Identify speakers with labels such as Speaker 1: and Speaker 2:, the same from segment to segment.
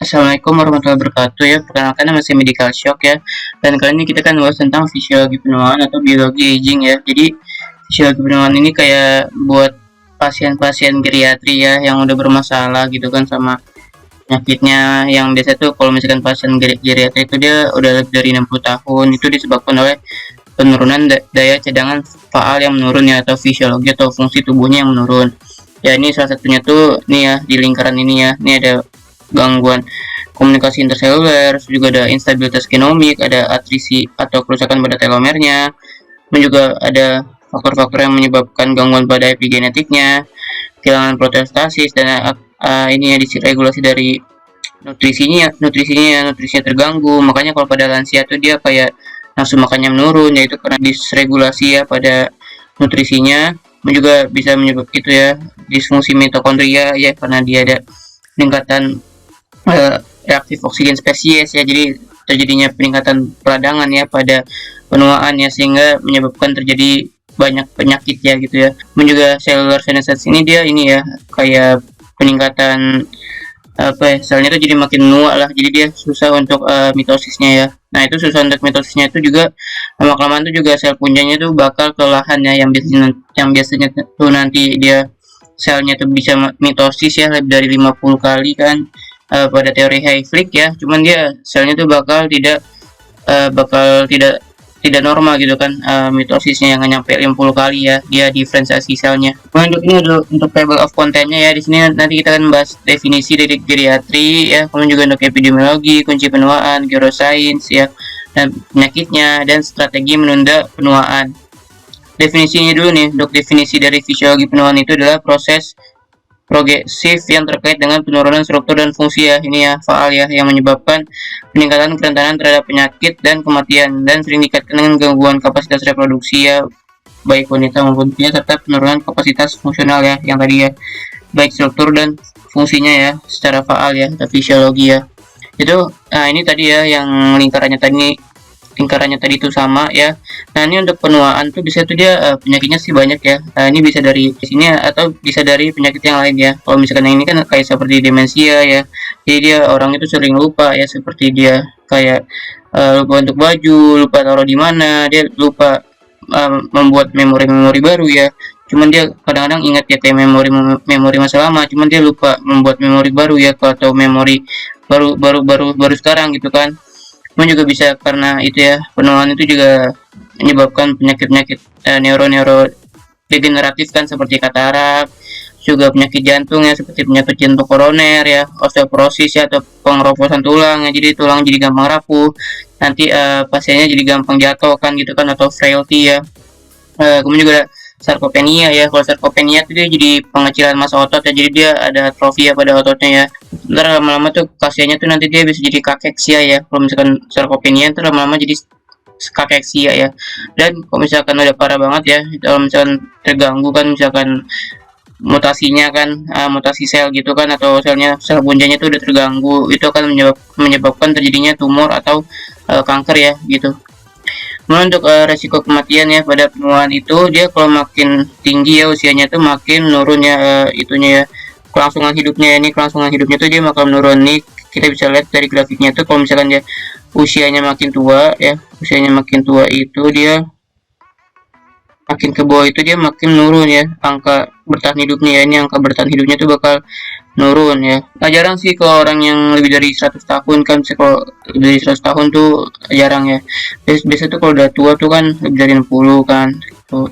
Speaker 1: Assalamualaikum warahmatullahi wabarakatuh ya. Perkenalkan nama saya Medical Shock ya. Dan kali ini kita akan bahas tentang fisiologi penuaan atau biologi aging ya. Jadi fisiologi penuaan ini kayak buat pasien-pasien geriatri ya yang udah bermasalah gitu kan sama penyakitnya, yang biasa tuh kalau misalkan pasien geriatri itu dia udah lebih dari 60 tahun, itu disebabkan oleh penurunan daya cadangan faal yang menurun ya, atau fisiologi atau fungsi tubuhnya yang menurun. Ya ini salah satunya tuh nih ya, di lingkaran ini ya. Ini ada gangguan komunikasi interseluler, juga ada instabilitas genomik, ada atrisi atau kerusakan pada telomernya, dan juga ada faktor-faktor yang menyebabkan gangguan pada epigenetiknya, kehilangan proteostasis, dan ini ya disregulasi dari nutrisinya terganggu. Makanya kalau pada lansia tuh dia kayak nafsu makannya menurun, yaitu karena disregulasi ya pada nutrisinya. Juga bisa menyebabkan itu ya disfungsi mitokondria ya, karena dia ada peningkatan reaktif oksigen spesies ya, jadi terjadinya peningkatan peradangan ya pada penuaan ya, sehingga menyebabkan terjadi banyak penyakit ya gitu ya. Dan juga cellular senescence ini dia ini ya kayak peningkatan selnya itu jadi makin menua lah, jadi dia susah untuk mitosisnya ya. Nah itu susah untuk mitosisnya itu juga lama-kelamaan tuh juga sel punjanya tuh bakal kelelahan ya, yang biasanya tuh nanti dia selnya tuh bisa mitosis ya lebih dari 50 kali kan pada teori Hayflick ya, cuman dia selnya tuh bakal tidak normal gitu kan, mitosisnya yang nyampe 50 kali ya dia diferensiasi selnya. Nah, untuk ini untuk table of contentnya ya, di sini nanti kita akan bahas definisi dari geriatri ya, kemudian juga untuk epidemiologi, kunci penuaan, gerosains ya, dan penyakitnya, dan strategi menunda penuaan. Definisinya dulu nih, untuk definisi dari fisiologi penuaan itu adalah proses progresif yang terkait dengan penurunan struktur dan fungsi ya, ini ya faal ya, yang menyebabkan peningkatan kerentanan terhadap penyakit dan kematian, dan sering dikaitkan dengan gangguan kapasitas reproduksi ya, baik wanita maupun pria, serta penurunan kapasitas fungsional ya, yang tadi ya, baik struktur dan fungsinya ya secara faal ya, atau fisiologi ya. Itu ini tadi ya yang lingkarannya tadi itu sama ya. Nah ini untuk penuaan tuh bisa tuh dia penyakitnya sih banyak ya. Ini bisa dari sini atau bisa dari penyakit yang lain ya. Kalau misalkan yang ini kan kayak seperti demensia ya, jadi dia orang itu sering lupa ya, seperti dia kayak lupa untuk baju, lupa taruh di mana, dia lupa membuat memori-memori baru ya. Cuman dia kadang-kadang ingat ya kayak memori masa lama, cuman dia lupa membuat memori baru ya, atau memori baru sekarang gitu kan. Kemudian juga bisa karena itu ya, penuaan itu juga menyebabkan penyakit-penyakit neuro degeneratif kan, seperti katarak, juga penyakit jantung ya, seperti penyakit jantung koroner ya, osteoporosis ya, atau pengeroposan tulang ya, jadi tulang jadi gampang rapuh, nanti pasiennya jadi gampang jatuh kan gitu kan, atau frailty ya. Kemudian juga sarkopenia ya. Kalau sarkopenia itu dia jadi pengecilan massa otot ya, jadi dia ada atrofia pada ototnya ya. Ntar lama-lama tuh kasihannya tuh nanti dia bisa jadi kakeksia ya. Kalau misalkan sarkopenia ntar lama-lama jadi kakeksia ya. Dan kalau misalkan udah parah banget ya, kalau misalkan terganggu kan, misalkan mutasinya kan, mutasi sel gitu kan, atau sel punjanya tuh udah terganggu, itu akan menyebabkan terjadinya tumor atau kanker ya gitu. Kemudian untuk resiko kematian ya pada penuaan itu, dia kalau makin tinggi ya usianya tuh makin menurun ya, itunya ya, kelangsungan hidupnya. Ini kelangsungan hidupnya tuh dia bakal menurun nih, kita bisa lihat dari grafiknya tuh. Kalau misalkan dia usianya makin tua ya, itu dia makin ke bawah itu dia makin menurun ya angka bertahan hidupnya ya. Ini angka bertahan hidupnya tuh bakal nurun ya. Nah, jarang sih kalau orang yang lebih dari 100 tahun kan, kalau lebih dari 100 tahun tuh jarang ya. Biasa tuh kalau udah tua tuh kan lebih dari 60 kan gitu.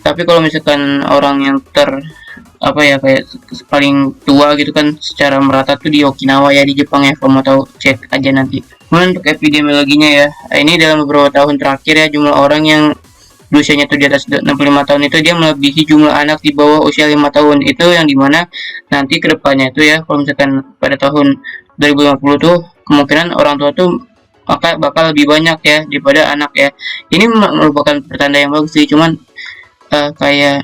Speaker 1: Tapi kalau misalkan orang yang kayak paling tua gitu kan secara merata tuh di Okinawa ya, di Jepang ya, kalau mau tahu cek aja nanti. Kemudian untuk epidemiologinya ya, ini dalam beberapa tahun terakhir ya, jumlah orang yang usianya itu di atas 65 tahun itu dia melebihi jumlah anak di bawah usia 5 tahun. Itu yang dimana nanti kedepannya itu ya, kalau misalkan pada tahun 2050 tuh kemungkinan orang tua tuh bakal lebih banyak ya daripada anak ya. Ini merupakan pertanda yang bagus sih, cuman kayak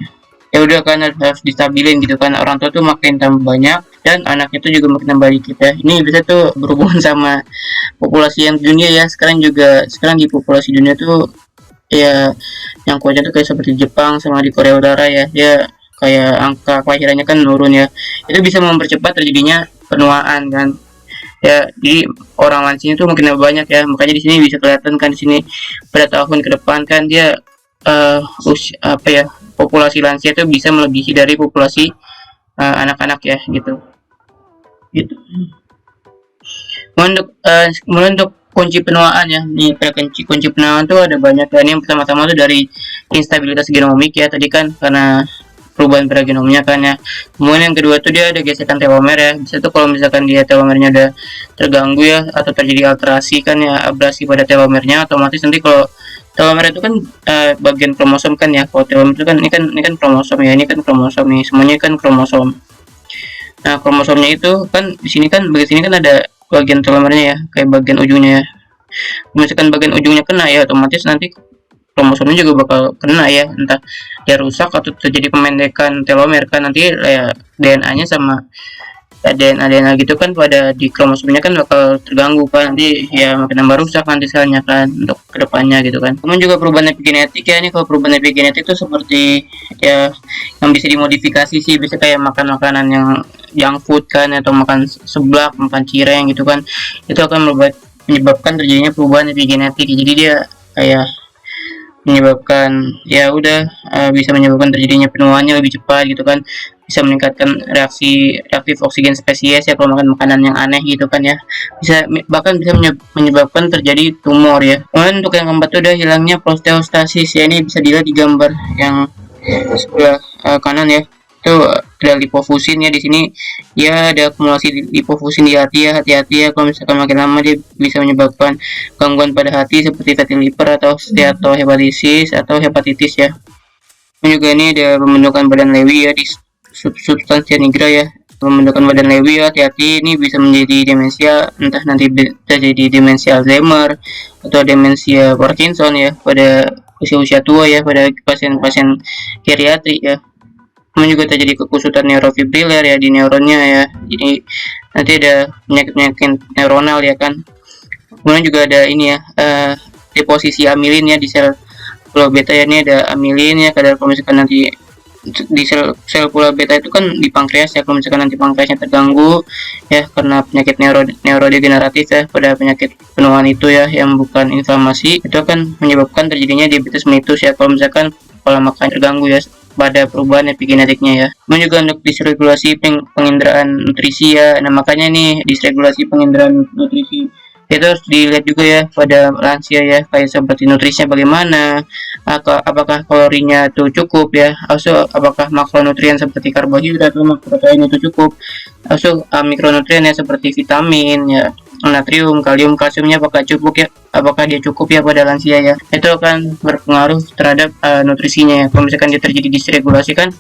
Speaker 1: ya udah kan, harus distabilin gitu kan, orang tua tuh makin tambah banyak dan anaknya tuh juga makin tambah dikit ya. Ini bisa tuh berhubungan sama populasi yang dunia ya. Sekarang di populasi dunia tuh ya yang kuatnya tuh kayak seperti Jepang sama di Korea Utara ya, dia kayak angka kelahirannya kan menurun ya. Itu bisa mempercepat terjadinya penuaan kan. ya. Jadi orang lansia itu mungkin lebih banyak ya, makanya di sini bisa kelihatan kan di sini pada tahun ke depan kan dia apa ya, populasi lansia itu bisa melebihi dari populasi anak-anak ya gitu. Gitu. Kemudian untuk kunci penuaan ya, nih kayak kunci penuaan tuh ada banyak ya. Ini yang pertama-tama tuh dari instabilitas genomik ya, tadi kan karena perubahan pada genomnya kan ya. Kemudian yang kedua tuh dia ada gesekan telomer ya. Bisa tuh kalau misalkan dia telomernya udah terganggu ya, atau terjadi alterasi kan ya, abrasi pada telomernya, otomatis nanti kalau telomer itu kan bagian kromosom kan ya. Kalau telomer itu kan ini kan kromosom ya, ini kan kromosom nih, semuanya kan kromosom. Nah, kromosomnya itu kan di sini kan bagian sini kan ada bagian telomernya ya, kayak bagian ujungnya ya. Misalkan bagian ujungnya kena ya, otomatis nanti kromosomnya juga bakal kena ya, entah dia rusak atau terjadi pemendekan telomer kan, nanti ya DNA-nya sama DNA gitu kan pada di kromosomnya kan bakal terganggu kan, nanti ya makin nambah rusak nanti selnya kan untuk kedepannya gitu kan. Kemudian juga perubahan epigenetik ya, ini kalau perubahan epigenetik itu seperti ya yang bisa dimodifikasi sih, bisa kayak makan makanan yang junk food kan, atau makan seblak, makan cireng gitu kan, itu akan menyebabkan terjadinya perubahan epigenetik. Jadi dia kayak menyebabkan ya udah bisa menyebabkan terjadinya penuaannya lebih cepat gitu kan, bisa meningkatkan reaktif oksigen spesies ya kalau makan makanan yang aneh gitu kan ya, bisa bahkan bisa menyebabkan terjadi tumor ya. Kemudian untuk yang keempat itu udah hilangnya proteostasis ya, ini bisa dilihat di gambar yang sebelah kanan ya, itu ada lipofusin ya. Di sini ya ada akumulasi lipofusin di hati ya, hati-hati ya kalau misalkan makin lama dia bisa menyebabkan gangguan pada hati seperti fatty liver atau steatohepatitis atau hepatitis ya. Dan juga ini ada pembentukan badan Lewy ya di substansia nigra ya, pembentukan badan Lewy ya, hati-hati ini bisa menjadi demensia, entah nanti terjadi demensia Alzheimer atau demensia Parkinson ya pada usia-usia tua ya, pada pasien-pasien geriatrik ya. Kemudian juga terjadi kekusutan neurofibriller ya di neuronnya ya, jadi nanti ada penyakit-penyakit neuronal ya kan. Kemudian juga ada ini ya, deposisi amilin ya di sel pulau beta ya, ini ada amilin ya, kadar kalau misalkan nanti di sel pulau beta itu kan di pankreas ya, kalau misalkan nanti pankreasnya terganggu ya karena penyakit neurodegeneratif ya, pada penyakit penuaan itu ya yang bukan inflamasi, itu akan menyebabkan terjadinya diabetes mellitus ya kalau misalkan pola makan terganggu ya pada perubahan epigenetiknya ya. Kemudian juga untuk disregulasi penginderaan nutrisi ya, nah makanya nih disregulasi penginderaan nutrisi itu harus dilihat juga ya pada lansia ya, kayak seperti nutrisinya bagaimana, apakah kalorinya itu cukup ya, also apakah makronutrien seperti karbohidrat atau protein itu cukup, also mikronutrien ya seperti vitamin ya, natrium, kalium, kalsiumnya apakah cukup ya, apakah dia cukup ya pada lansia ya, itu akan berpengaruh terhadap nutrisinya ya. Kalau misalkan dia terjadi disregulasi kan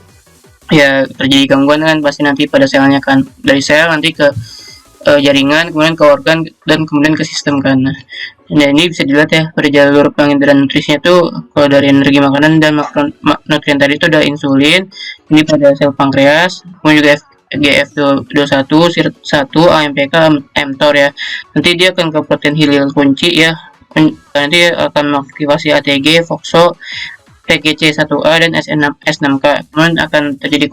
Speaker 1: ya terjadi gangguan kan pasti nanti pada selnya kan, dari sel nanti ke jaringan, kemudian ke organ, dan kemudian ke sistem kan. Nah, ini bisa dilihat ya pada jalur penginderaan nutrisinya tuh, kalau dari energi makanan dan makronutrien tadi itu ada insulin, ini pada sel pankreas, kemudian juga GF21, SIRT1, AMPK, mTOR ya. Nanti dia akan ke protein hilal kunci ya, nanti akan mengaktifasi ATG, FOXO, PGC1A dan S6K. Kemudian akan terjadi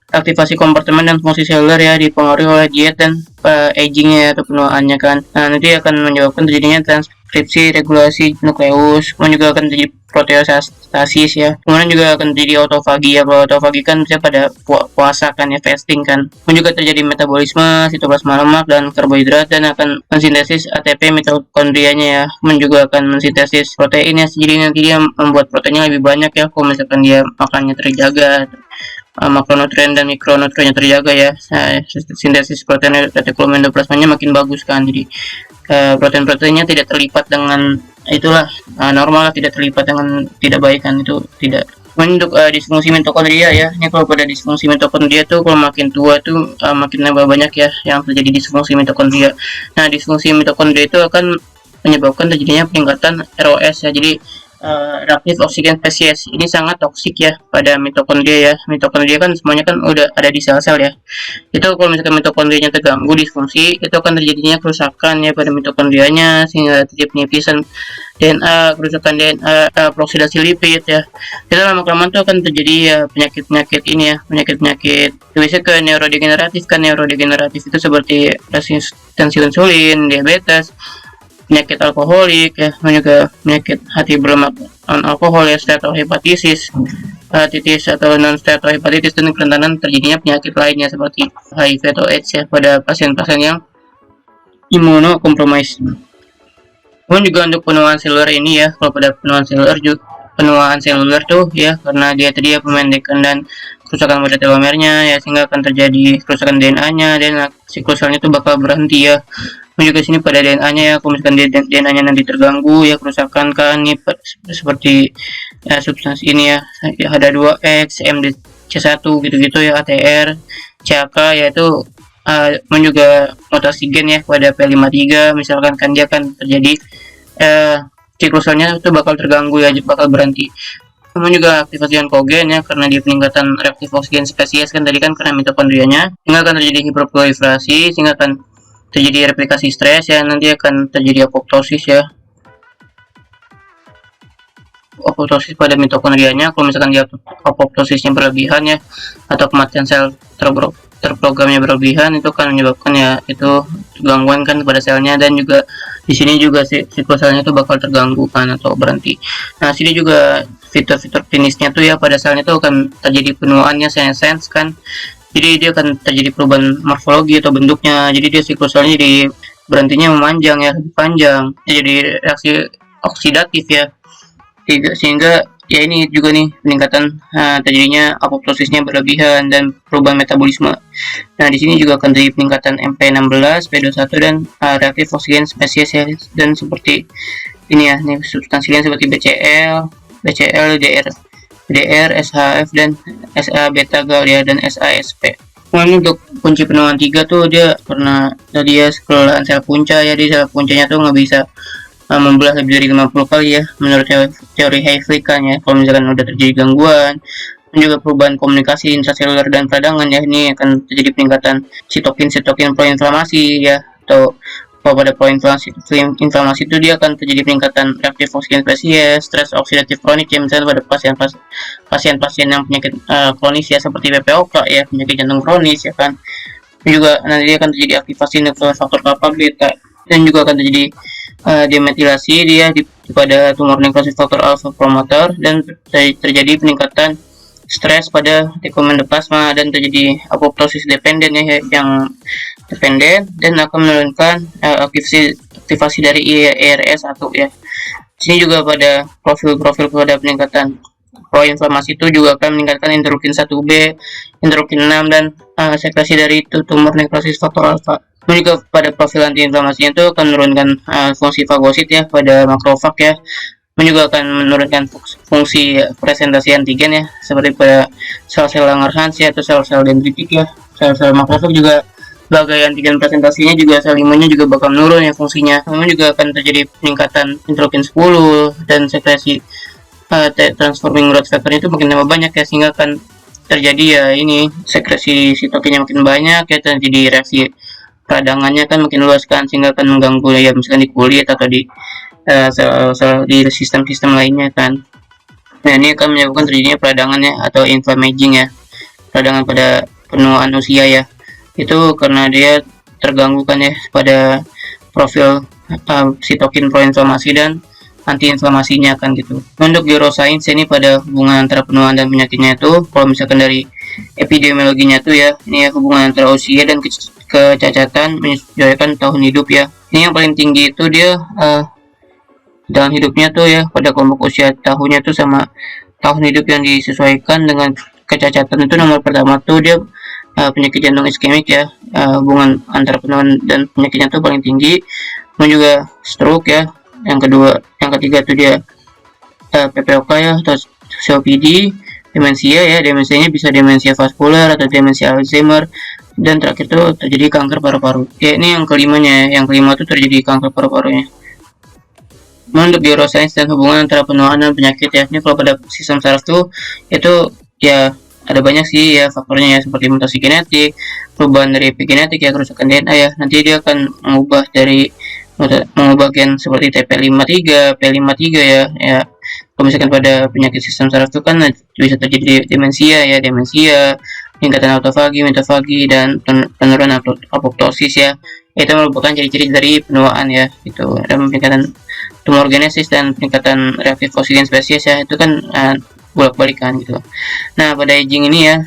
Speaker 1: aktivasi kompartemen dan fungsi seluler ya, dipengaruhi oleh diet dan agingnya ya, atau penuaannya kan. Nah, nanti akan menyebabkan terjadinya transkripsi regulasi nukleus, kemudian juga akan terjadi proteostasis ya, kemudian juga akan terjadi autofagi ya. Kalau autofagi kan bisa pada puasa kan ya, fasting kan. Kemudian juga terjadi metabolisme sitoplasma lemak dan karbohidrat, dan akan mensintesis ATP mitokondrianya ya, kemudian juga akan mensintesis protein ya, jadi nanti dia membuat proteinnya lebih banyak ya kalau misalkan dia makannya terjaga, makronutrien dan mikronutriennya terjaga ya. Sintesis protein retikulum endoplasmanya makin bagus kan, jadi protein-proteinnya tidak terlipat dengan itulah normal, tidak terlipat dengan tidak baik kan, itu tidak. Kemudian untuk disfungsi mitokondria ya, ini kalau pada disfungsi mitokondria tuh kalau makin tua tuh makin nambah banyak ya yang terjadi disfungsi mitokondria. Nah, disfungsi mitokondria itu akan menyebabkan terjadinya peningkatan ROS ya, jadi reaktif oksigen spesies ini sangat toksik ya pada mitokondria ya. Mitokondria kan semuanya kan udah ada di sel-sel ya, itu kalau misalkan mitokondrianya terganggu disfungsi, itu akan terjadinya kerusakan ya pada mitokondrianya, sehingga terjadi penipisan DNA, kerusakan DNA, oksidasi lipid ya. Itu lama-kelamaan tuh akan terjadi ya penyakit-penyakit ini ya, penyakit-penyakit biasanya ke neurodegeneratif itu seperti resistensi insulin, diabetes, penyakit alkoholik ya, dan juga penyakit hati berlemak non alkohol ya, steatohepatitis, hepatitis atau non steatohepatitis, dan kerentanan terjadinya penyakit lainnya seperti HIV atau AIDS ya pada pasien-pasien yang imunokompromis. Kemudian juga untuk penuaan seluler ini ya, kalau pada penuaan seluler tuh ya, karena dia tadi ya pemendekan dan kerusakan pada telomernya ya, sehingga akan terjadi kerusakan DNA-nya dan siklus selnya itu bakal berhenti ya. Kemudian juga sini pada DNA-nya ya, kalau misalkan DNA-nya nanti terganggu ya, kerusakan kan nih seperti ya, substansi ini ya, H2X, MDC1 gitu-gitu ya, ATR, CK ya, itu juga mutasi gen ya pada P53, misalkan kan dia akan terjadi siklusnya itu bakal terganggu ya, bakal berhenti. Kemudian juga aktivasi onkogen ya, karena di peningkatan reaktif oksigen spesies kan tadi kan karena mitokondrianya, sehingga akan terjadi hiperproliferasi, sehingga akan terjadi replikasi stres ya, nanti akan terjadi apoptosis ya, apoptosis pada mitokondrianya. Kalau misalkan dia apoptosisnya berlebihan ya, atau kematian sel terprogramnya berlebihan, itu akan menyebabkan ya itu gangguan kan pada selnya, dan juga di sini juga siklus selnya itu bakal terganggu kan atau berhenti. Nah, sini juga fitur-fitur klinisnya tuh ya, pada selnya itu akan terjadi penuaannya senesens kan, jadi dia akan terjadi perubahan morfologi atau bentuknya, jadi dia siklus selnya jadi berhentinya memanjang ya, lebih panjang, jadi reaksi oksidatif ya, sehingga ya ini juga nih peningkatan terjadinya apoptosisnya berlebihan dan perubahan metabolisme. Nah, di sini juga akan terjadi peningkatan MP16, P21 dan reaktif oksigen spesies ya, dan seperti ini ya, nih substansi lain seperti BCL, DR, SHF dan SA beta gal ya, dan SASP. Kemudian untuk kunci penuaan 3 tuh dia karena tadi ya kelelahan sel punca ya, di sel puncanya tuh nggak bisa membelah lebih dari 50 kali ya, menurut teori Hayflick kan ya. Kalau misalkan udah terjadi gangguan dan juga perubahan komunikasi intraseluler dan peradangan ya, ini akan terjadi peningkatan sitokin proinflamasi ya, atau kalau pada proinflamasi itu dia akan terjadi peningkatan reaktif oksigen spesies, stres oksidatif kronik ya, misalnya pada pasien-pasien yang penyakit kronis ya, seperti PPOK ya, penyakit jantung kronis ya kan. Juga nanti akan terjadi aktivasi faktor kappa beta, dan juga akan terjadi demetilasi dia pada tumor nekrosis faktor alpha promoter, dan terjadi peningkatan stres pada tekomendoplasma, dan terjadi apoptosis dependen ya, yang dependen, dan akan menurunkan aktivasi dari IRS1 ya. Sini juga pada profil-profil pada peningkatan proinflamasi itu juga akan meningkatkan interleukin 1B, interleukin 6, dan sekresi dari tumor nekrosis faktor alpha. Juga pada profil antiinflamasinya itu akan menurunkan fungsi fagosit ya pada makrofag ya, juga akan menurunkan fungsi presentasi antigen ya, seperti pada sel-sel Langerhans ya, atau sel-sel dendritik ya. Sel-sel makrofag juga sebagai antigen presentasinya, juga sel imunnya juga bakal menurun ya fungsinya. Kemudian juga akan terjadi peningkatan interleukin 10, dan sekresi transforming growth factor itu makin tambah banyak ya, sehingga akan terjadi ya ini sekresi sitokinnya makin banyak ya, terjadi reaksi peradangannya kan makin luas kan, sehingga akan mengganggu ya, misalkan di kulit atau di sel di sistem-sistem lainnya kan. Nah, ini akan menyebabkan terjadinya peradangan ya, atau inflammaging ya, peradangan pada penuaan usia ya, itu karena dia terganggu kan ya pada profil sitokin proinflamasi dan antiinflamasinya kan gitu. Untuk neuroscience ini pada hubungan antara penuaan dan penyakitnya itu, kalau misalkan dari epidemiologinya tuh ya, ini ya hubungan antara usia dan kecacatan menyesuaikan tahun hidup ya. Ini yang paling tinggi itu dia dalam hidupnya tuh ya, pada kelompok usia tahunnya tuh sama tahun hidup yang disesuaikan dengan kecacatan itu, nomor pertama tuh dia penyakit jantung iskemik ya, hubungan antara penuaan dan penyakitnya tuh paling tinggi. Kemudian juga stroke ya, yang ketiga tuh dia PPOK ya, atau COPD, demensia ya, demensianya bisa demensia vaskular atau demensia Alzheimer, dan terakhir tuh terjadi kanker paru-paru ya. Ini yang kelimanya ya, yang kelima tuh terjadi kanker paru-parunya. Untuk neuroscience dan hubungan antara penuaan dan penyakit ya, ini kalau pada sistem saraf tuh itu ya ada banyak sih ya faktornya ya, seperti mutasi genetik, perubahan dari epigenetik ya, kerusakan DNA ya, nanti dia akan mengubah dari mengubah gen seperti TP53, P53 ya. Kalau misalkan pada penyakit sistem saraf itu kan bisa terjadi demensia, peningkatan autofagi, mitofagi, dan penurunan apoptosis ya. Itu merupakan ciri-ciri dari penuaan ya, gitu. Dan peningkatan tumorogenesis dan peningkatan reaktif oksigen spesies ya, itu kan bolak-balik kan gitu. Nah, pada aging ini ya,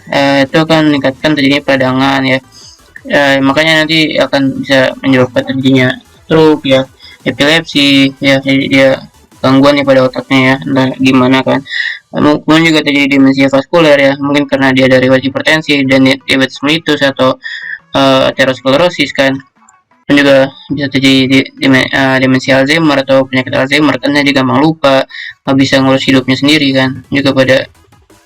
Speaker 1: itu akan meningkatkan terjadinya peradangan ya. Makanya nanti akan bisa menyebabkan terjadinya stroke ya, epilepsi ya, jadi dia gangguan ya pada otaknya ya, entah gimana kan. Kemudian juga terjadi demensia vaskuler ya, mungkin karena dia dari hipertensi dan diabetes mellitus atau aterosklerosis kan. Dan juga bisa terjadi demensia Alzheimer atau penyakit Alzheimer, karena dia gampang lupa, nggak bisa ngurus hidupnya sendiri kan. Juga pada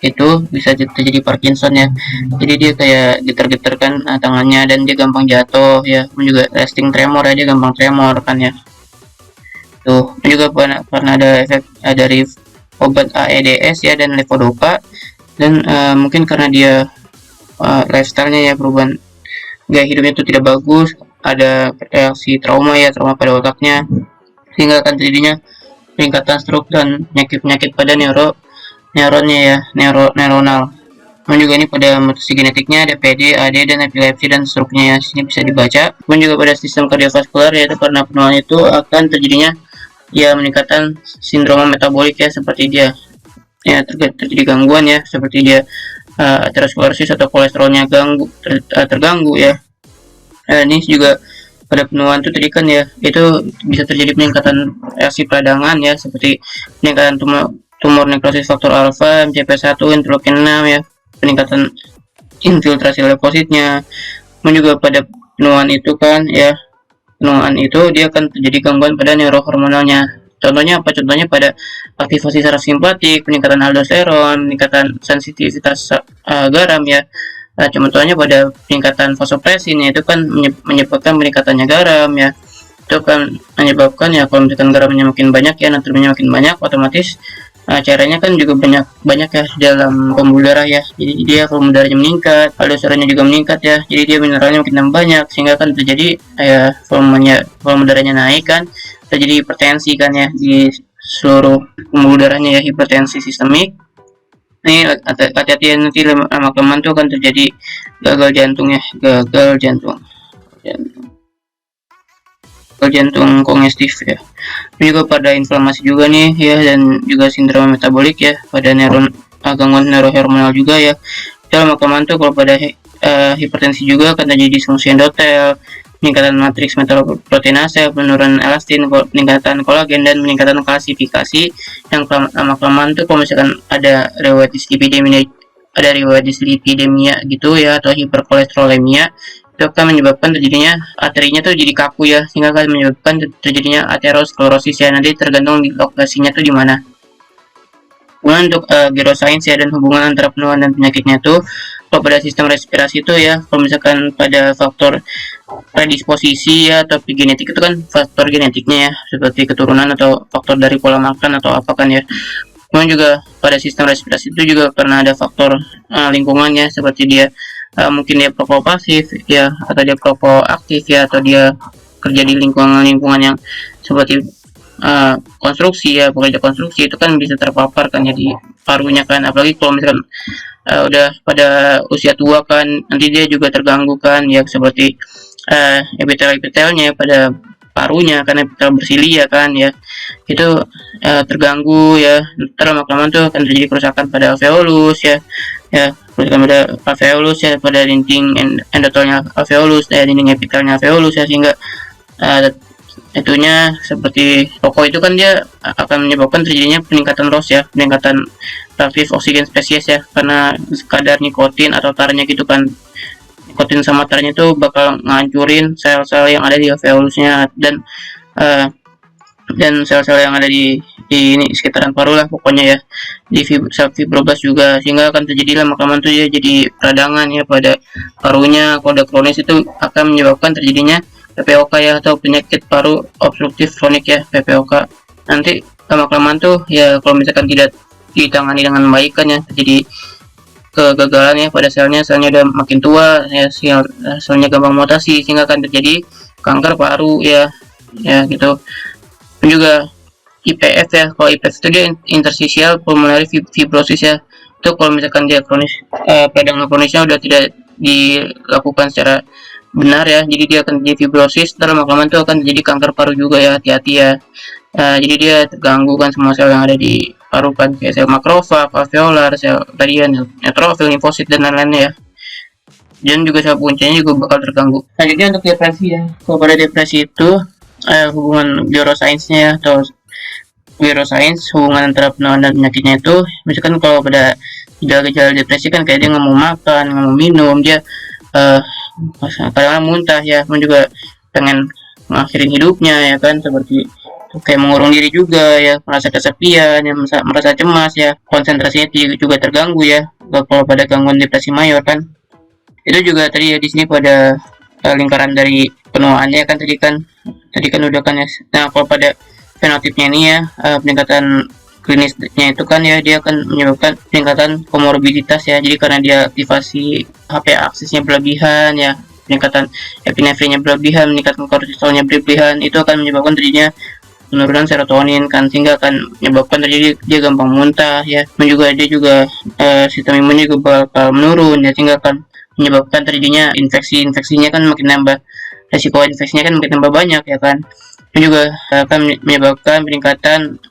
Speaker 1: itu bisa terjadi Parkinson ya, jadi dia kayak getar-getar kan tangannya, dan dia gampang jatuh ya. Juga resting tremor ya, dia gampang tremor kan ya. Tuh juga pernah ada efek dari obat AEDS ya dan levodopa, dan mungkin karena dia lifestyle-nya ya, perubahan gaya hidupnya itu tidak bagus, ada reaksi trauma pada otaknya, sehingga akan terjadinya peningkatan stroke dan penyakit pada neuronnya ya, neuronal. Kemudian juga ini pada mutasi genetiknya ada PD, AD, dan epilepsi dan stroke-nya ya, sini bisa dibaca. Kemudian juga pada sistem kardiovaskular, yaitu karena penuaan itu akan terjadinya ya meningkatkan sindroma metabolik ya, seperti dia ya terjadi gangguan ya, seperti dia aterosklerosis atau kolesterolnya terganggu ya. Ini juga pada penuaan itu tadi kan ya, itu bisa terjadi peningkatan reaksi peradangan ya, seperti peningkatan tumor nekrosis faktor alfa, MCP1, interleukin 6 ya, peningkatan infiltrasi leukositnya. Kemudian juga pada penuaan itu kan ya, penuaan itu dia akan terjadi gangguan pada neurohormonalnya. Contohnya apa? Contohnya pada aktivasi saraf simpatik, peningkatan aldosteron, peningkatan sensitivitas garam ya. Contohnya pada peningkatan vasopresin ya, itu kan menyebabkan peningkatannya garam ya. Itu kan menyebabkan ya, kalau misalkan garamnya makin banyak ya, natriumnya makin banyak, otomatis caranya kan juga banyak ya dalam pembuluh darah ya. Jadi dia volume darahnya meningkat, aldosteronnya juga meningkat ya. Jadi dia mineralnya makin banyak, sehingga kan terjadi volume darahnya naik kan, terjadi hipertensi kan ya di seluruh pembuluh darahnya ya, hipertensi sistemik. Ini hati-hati nanti lama-kelamaan tuh akan terjadi gagal jantung ya, gagal jantung kongestif ya. Ini juga pada inflamasi juga nih ya, dan juga sindrom metabolik ya, pada gangguan neurohormonal juga ya. Lama-kelamaan tuh kalau pada hipertensi juga akan terjadi disfungsi endotel, peningkatan matriks metaloproteinase, penurunan elastin, peningkatan kolagen, dan peningkatan klasifikasi. Yang lama-kelamaan tuh kalau misalkan ada riwayat dislipidemia gitu ya, atau hiperkolesterolemia, itu akan menyebabkan terjadinya arterinya tuh jadi kaku ya, sehingga akan menyebabkan terjadinya aterosklerosis ya. Nanti tergantung di lokasinya tuh di mana. Kemudian untuk gerosains ya, dan hubungan antara penuaan dan penyakitnya tuh, kalau pada sistem respirasi itu ya, kalau misalkan pada faktor predisposisi ya, atau genetik, itu kan faktor genetiknya ya, seperti keturunan atau faktor dari pola makan atau apa kan ya. Kemudian juga pada sistem respirasi itu juga karena ada faktor lingkungannya, seperti dia mungkin dia perokok pasif ya, atau dia perokok aktif ya, atau dia kerja di lingkungan yang seperti konstruksi ya, pekerja konstruksi, itu kan bisa terpapar kan ya di parunya kan. Apalagi kalau misalkan udah pada usia tua kan, nanti dia juga terganggu kan ya, seperti epitel-epitelnya pada parunya, karena epitel bersilia kan ya, itu terganggu ya. Ntar lama-kelamaan tuh akan terjadi kerusakan pada alveolus ya, kerusakan pada alveolus ya, pada dinding endotelnya alveolus, dinding epitelnya alveolus ya, sehingga itunya seperti rokok itu kan dia akan menyebabkan terjadinya peningkatan ROS ya, peningkatan reaktif oksigen spesies ya, karena kadar nikotin atau tarnya gitu kan. Nikotin sama tarnya itu bakal ngancurin sel-sel yang ada di alveolusnya, dan sel-sel yang ada di ini sekitaran paru lah pokoknya ya, di sel fibroblas juga, sehingga akan terjadi lama-kelamaan tuh ya jadi peradangan ya pada parunya. Kalau udah kronis itu akan menyebabkan terjadinya PPOK ya, atau penyakit paru obstruktif kronik ya, PPOK. Nanti lama-kelamaan tuh ya, kalau misalkan tidak ditangani dengan baik kan ya, terjadi kegagalan ya pada selnya udah makin tua ya, selnya gampang mutasi, sehingga akan terjadi kanker paru ya. ya gitu. Dan juga IPF ya, kalau IPF itu dia interstitial pulmonary fibrosis ya, itu kalau misalkan dia kronis, peradangan kronisnya udah tidak dilakukan secara benar ya, jadi dia akan jadi fibrosis, terus lama-lama itu akan jadi kanker paru juga ya, hati-hati ya. Jadi dia terganggu kan semua sel yang ada di paru kan, kayak sel makrofag, alveolar, sel tadi ya, neutrofil, limfosit dan lain-lainnya ya. Dan juga sel puncanya juga bakal terganggu. Nah, jadi untuk depresi ya, kalau pada depresi itu hubungan neuroscience-nya ya, atau neuroscience, hubungan antara penularan dan penyakitnya itu, misalkan kalau pada gejala-gejala depresi kan kayak dia nggak mau makan, nggak mau minum, dia kadang-kadang muntah ya, juga pengen ngakhirin hidupnya ya kan, seperti kayak mengurung diri juga ya, merasa kesepian ya, merasa cemas ya, konsentrasinya juga terganggu ya, kalau pada gangguan depresi mayor kan. Itu juga tadi ya, di sini pada lingkaran dari penuaannya kan tadi kan udah kan ya. Nah, kalau pada fenotipnya ini ya, peningkatan klinisnya itu kan ya, dia akan menyebabkan peningkatan komorbiditas ya, jadi karena dia aktivasi HPA aksesnya berlebihan ya, peningkatan epinefrinnya berlebihan, meningkatkan kortisolnya berlebihan, itu akan menyebabkan terjadinya penurunan serotonin kan, sehingga akan menyebabkan terjadi dia gampang muntah ya, dan juga dia juga sistem imunnya juga bakal menurun ya, sehingga akan menyebabkan terjadinya infeksinya kan makin nambah, resiko infeksinya kan makin nambah banyak ya kan. Dan juga akan menyebabkan peningkatan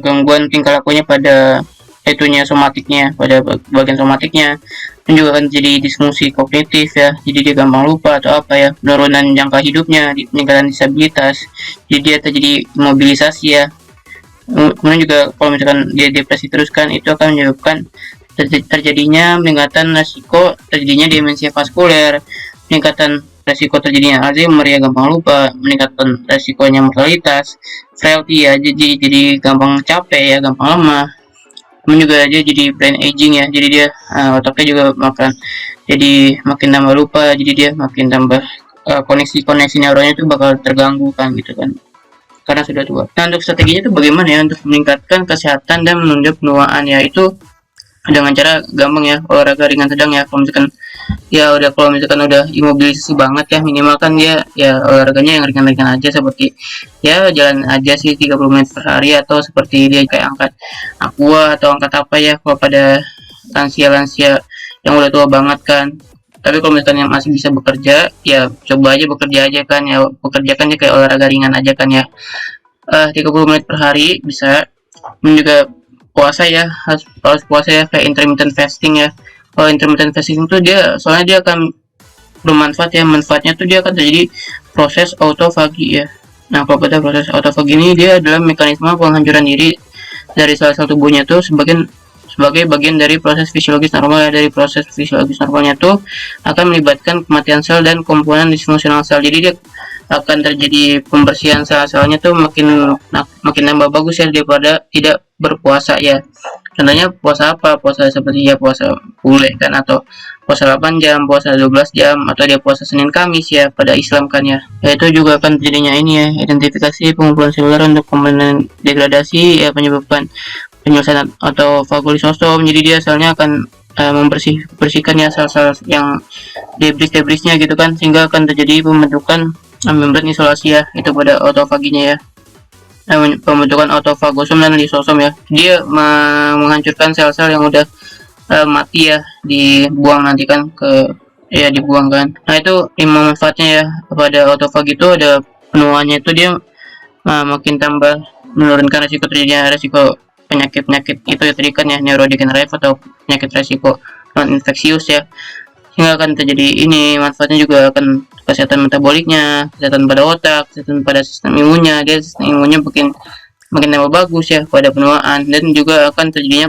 Speaker 1: gangguan tingkah lakunya pada itunya somatiknya, pada bagian somatiknya, dan juga akan jadi disfungsi kognitif ya, jadi dia gampang lupa atau apa ya, penurunan jangka hidupnya, peningkatan disabilitas, jadi dia terjadi imobilisasi ya. Kemudian juga kalau misalkan dia depresi terus kan, itu akan menyebabkan terjadinya peningkatan resiko terjadinya demensia vaskuler, peningkatan resiko terjadinya Alzheimer ya, gampang lupa, meningkatkan resikonya mortalitas, frailty ya, jadi gampang capek ya, gampang lemah. Kemudian juga dia jadi brain aging ya, jadi dia otaknya juga jadi makin tambah lupa, jadi dia makin tambah koneksi neuronnya itu bakal terganggu kan gitu kan, karena sudah tua. Nah, untuk strateginya itu bagaimana ya untuk meningkatkan kesehatan dan menunda penuaan ya, itu dengan cara gampang ya, olahraga ringan sedang ya. Kalau misalkan udah imobilisasi banget ya, minimal kan dia ya olahraganya yang ringan-ringan aja, seperti ya jalan aja sih 30 menit per hari, atau seperti dia kayak angkat aqua atau angkat apa ya, kalau pada lansia-lansia yang udah tua banget kan. Tapi kalau misalkan yang masih bisa bekerja ya, coba aja bekerja aja kan ya, bekerja kan ya kayak olahraga ringan aja kan ya. 30 menit per hari bisa. Dan juga puasa ya, harus puasa ya, kayak intermittent fasting ya. Kalau intermittent fasting itu soalnya dia akan bermanfaat ya, manfaatnya tuh dia akan terjadi proses autofagi ya. Nah, kalau pada proses autofagi ini, dia adalah mekanisme penghancuran diri dari sel-sel tubuhnya tuh sebagai bagian dari proses fisiologis normal ya. Dari proses fisiologis normalnya tuh akan melibatkan kematian sel dan komponen disfungsional sel, jadi dia akan terjadi pembersihan sel-selnya tuh makin nambah bagus ya, daripada tidak berpuasa ya. Contohnya puasa apa? Puasa seperti ya puasa bule kan, atau puasa 8 jam, puasa 12 jam, atau dia puasa Senin Kamis ya pada Islam kan ya. Itu juga akan terjadinya ini ya, identifikasi pengumpulan seluler untuk komponen degradasi ya, penyebabkan penyelesaian atau fagolisostom, jadi dia selnya akan membersihkan ya sel-sel yang debrisnya gitu kan, sehingga akan terjadi pembentukan membran isolasi ya, itu pada autofaginya ya. Pembentukan autofagosum dan lisosom ya, dia menghancurkan sel-sel yang udah mati ya, dibuang nanti kan dibuang kan. Nah, itu manfaatnya ya pada autofagi itu, ada penuaannya itu dia makin tambah menurunkan resiko terjadinya resiko penyakit itu ya tadi kan ya, neurodegeneratif atau penyakit resiko non infeksius ya, sehingga akan terjadi ini manfaatnya juga akan kesehatan metaboliknya, kesehatan pada otak, kesehatan pada sistem imunnya, dia sistem imunnya makin tambah bagus ya pada penuaan, dan juga akan terjadinya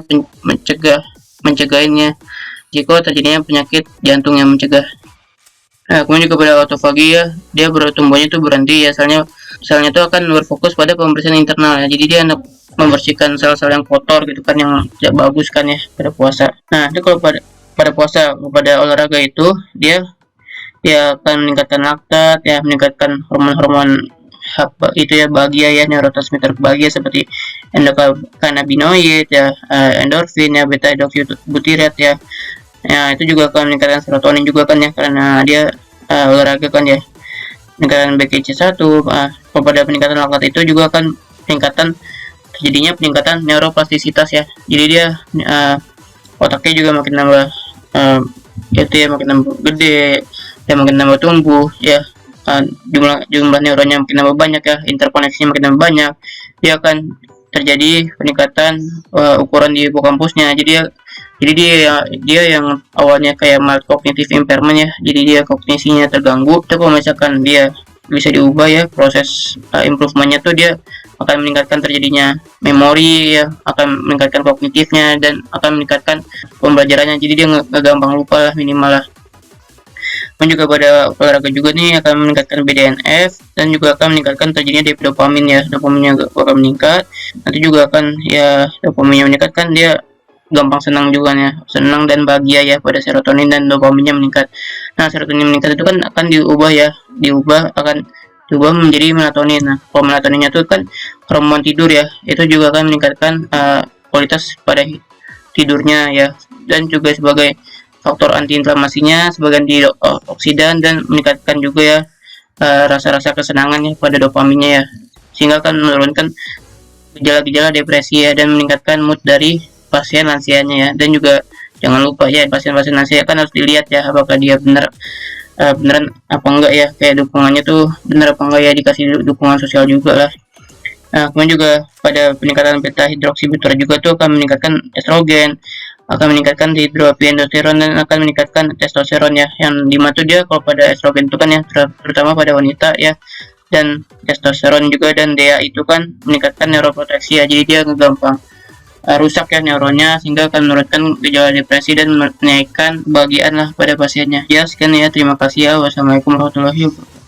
Speaker 1: mencegahinnya jika terjadinya penyakit jantung yang mencegah. Nah, kemudian juga pada autofagi ya, dia bertumbuhnya itu berhenti ya, selnya itu akan berfokus pada pembersihan internal ya, jadi dia untuk membersihkan sel-sel yang kotor gitu kan, yang tidak bagus kan ya pada puasa. Nah, itu kalau pada puasa, pada olahraga itu dia akan meningkatkan laktat ya, meningkatkan hormon-hormon itu ya, bahagia ya, neurotransmitter bahagia seperti endokannabinoid ya, endorfin ya, beta hidroksibutyrate ya. Ya, itu juga akan meningkatkan serotonin juga kan ya, karena dia olahraga kan ya. peningkatan BCC1. Pada peningkatan laktat itu juga akan terjadinya peningkatan neuroplastisitas ya. Jadi dia otaknya juga makin nambah itu ya, makin nambah gede dan makin nambah tumbuh ya. Jumlah neuronnya makin nambah banyak ya, interkoneksinya makin nambah banyak. Dia akan terjadi peningkatan ukuran di hipokampusnya. Jadi dia yang awalnya kayak mild cognitive impairment ya, jadi dia kognisinya terganggu. Tapi kalau misalkan dia bisa diubah ya, proses improvementnya tuh dia akan meningkatkan terjadinya memori ya, akan meningkatkan kognitifnya, dan akan meningkatkan pembelajarannya. Jadi dia nggak gampang lupa lah, minimal lah. Dan juga pada olahraga juga nih akan meningkatkan BDNF, dan juga akan meningkatkan terjadinya dopamin ya. Dopaminnya bakal meningkat. Nanti juga akan ya, dopaminnya meningkat kan dia gampang senang juga ya, senang dan bahagia ya. Pada serotonin dan dopaminnya meningkat. Nah, serotonin meningkat itu kan akan akan diubah menjadi melatonin. Nah, kalau melatoninnya itu kan hormon tidur ya, itu juga akan meningkatkan kualitas pada tidurnya ya, dan juga sebagai faktor antiinflamasinya, sebagai antioksidan, dan meningkatkan juga ya rasa-rasa kesenangan ya pada dopaminnya ya, sehingga akan menurunkan gejala-gejala depresi ya, dan meningkatkan mood dari pasien lansianya ya. Dan juga jangan lupa ya, pasien-pasien lansia kan harus dilihat ya, apakah dia beneran apa enggak ya, kayak dukungannya tuh bener apa enggak ya, dikasih dukungan sosial juga lah. Nah, kemudian juga pada peningkatan beta hidroksibutyrat juga tuh akan meningkatkan estrogen, akan meningkatkan dihidroepiendosteron, dan akan meningkatkan testosteron ya. Yang dimana tuh dia kalau pada estrogen itu kan ya, terutama pada wanita ya, dan testosteron juga dan DHA itu kan meningkatkan neuroproteksi ya. Jadi dia gampang rusak ya neuronnya, sehingga akan menurunkan gejala depresi dan menaikkan kebahagiaan lah pada pasiennya. Ya, sekian ya, terima kasih ya. Wassalamualaikum warahmatullahi wabarakatuh.